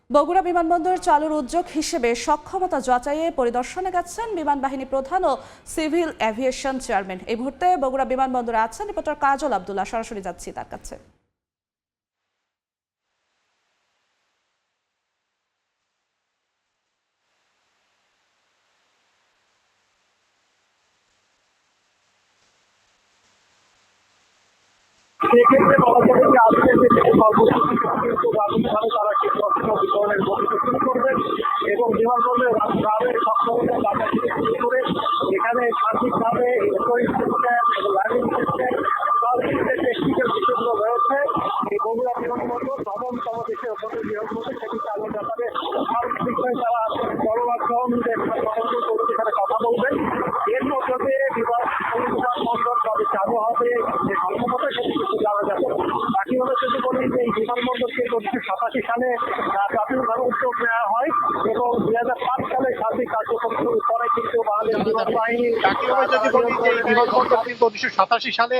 বগুড়া বিমানবন্দর চালুর উদ্যোগ হিসেবে সক্ষমতা যাচাইয়ে পরিদর্শনে গেছেন বিমান বাহিনী প্রধান ও সিভিল এভিয়েশন চেয়ারম্যান। এই মুহূর্তে বগুড়া বিমানবন্দরে আছেন রিপোর্টার কাজল আব্দুল্লাহ। সরাসরি যাচ্ছি তার কাছে। সেক্ষেত্রে বলা যাবে যে আজকে যে কর্মসূচি কিন্তু প্রাথমিকভাবে তারা কীটনাশক বিতরণের কর্মসূচি শুরু করবেন এবং বিমানবন্দরে রাস্তায় সক্ষমতা বাজার থেকে শুরু করে এখানে সার্বিকভাবে স্টোরেজ সিস্টেম এবং ল্যান্ডিং সিস্টেম সব যে টেকনিক্যাল বিষয়গুলো রয়েছে এই বগুড়া বিমানবন্দর নবমতম দেশের মধ্যে বৃহত্তম সেটি চালুর ব্যাপারে সার্বিকভাবে তারা গণমাধ্যমদের সাথে কথা বলবেন। এর মধ্যে বিমানবন্দর কবে চালু হবে যে সক্ষমতা সেটি কিছু জানা যাবে। বাকিভাবে যদি বলি যে এই বিমানবন্দরকে 1987 সালে প্রাথমিকভাবে উদ্যোগ নেওয়া হয় এবং 2005 সালে সার্বিক কার্যক্রম শুরু করে কিন্তু বাংলাদেশ বিমান বাহিনী যদি বলি যে বিমানবন্দর কিন্তু 1987 সালে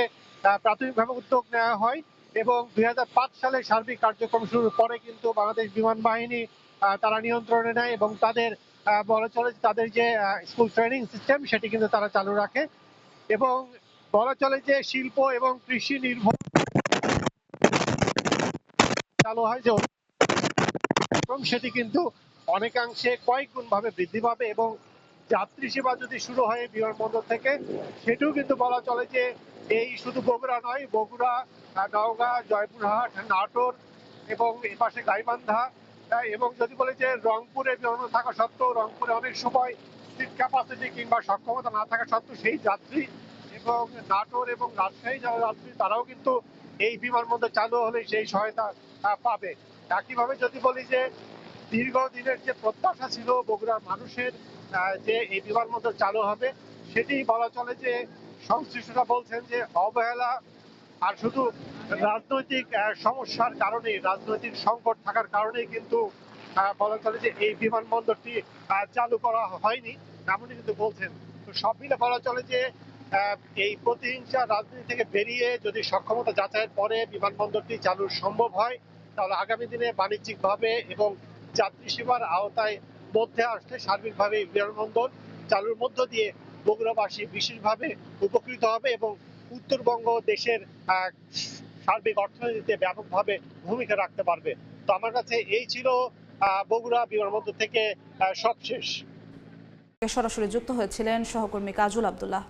প্রাথমিকভাবে উদ্যোগ নেওয়া হয় এবং 2005 সালে সার্বিক কার্যক্রম শুরুর পরে কিন্তু বাংলাদেশ বিমান বাহিনী তারা নিয়ন্ত্রণে নেয় এবং তাদের বলা চলে তাদের যে স্কুল ট্রেনিং সিস্টেম সেটি কিন্তু তারা চালু রাখে এবং বলা চলে যে শিল্প এবং কৃষি নির্ভর চালু হয় যে সেটি কিন্তু অনেকাংশে কয়েক গুণ ভাবে বৃদ্ধি পাবে এবং যাত্রী সেবা যদি শুরু হয় বিমানবন্দর থেকে সেটিও কিন্তু বলা চলে যে এই শুধু বগুড়া নয়, বগুড়া, নওগাঁ, জয়পুরহাট, নাটোর এবং এই পাশে গাইবান্ধা এবং যদি বলে যে রংপুরে বিমানবন্দর থাকা সত্ত্বেও রংপুরে অনেক সময় সিট ক্যাপাসিটি কিংবা সক্ষমতা না থাকা সত্ত্বেও সেই যাত্রী এবং নাটোর এবং রাজশাহী যারা যাত্রী তারাও কিন্তু এই বিমানবন্দর চালু হলে সেই সহায়তা পাবে। একইভাবে যদি বলি যে দীর্ঘদিনের যে প্রত্যাশা ছিল বগুড়ার মানুষের যে এই বিমানবন্দর চালু হবে সেটি বলা চলে যে সংশ্লিষ্টরা বলছেন যে অবহেলা আর শুধু রাজনৈতিক সমস্যার কারণে রাজনৈতিক সংকট থাকার কারণেই কিন্তু বলা চলে যে এই বিমানবন্দরটি চালু করা হয়নি এমনই কিন্তু বলছেন। তো সব মিলে বলা চলে যে এই প্রতিহিংসা রাজনীতি থেকে বেরিয়ে যদি সক্ষমতা যাচাইয়ের পরে বিমানবন্দরটি চালু সম্ভব হয় তাহলে আগামী দিনে বাণিজ্যিকভাবে এবং যাত্রী সেবার আওতায় মধ্যে আসলে সার্বিকভাবে বিমানবন্দর চালুর মধ্য দিয়ে বগুড়াবাসী বিশেষভাবে উপকৃত হবে এবং উত্তরবঙ্গ দেশের সার্বিক অর্থনীতিতে ব্যাপকভাবে ভূমিকা রাখতে পারবে। তো আমার কাছে এই ছিল বগুড়া বিমানবন্দর থেকে সবশেষ। সরাসরি যুক্ত হয়েছিলেন সহকর্মী কাজল আব্দুল্লাহ।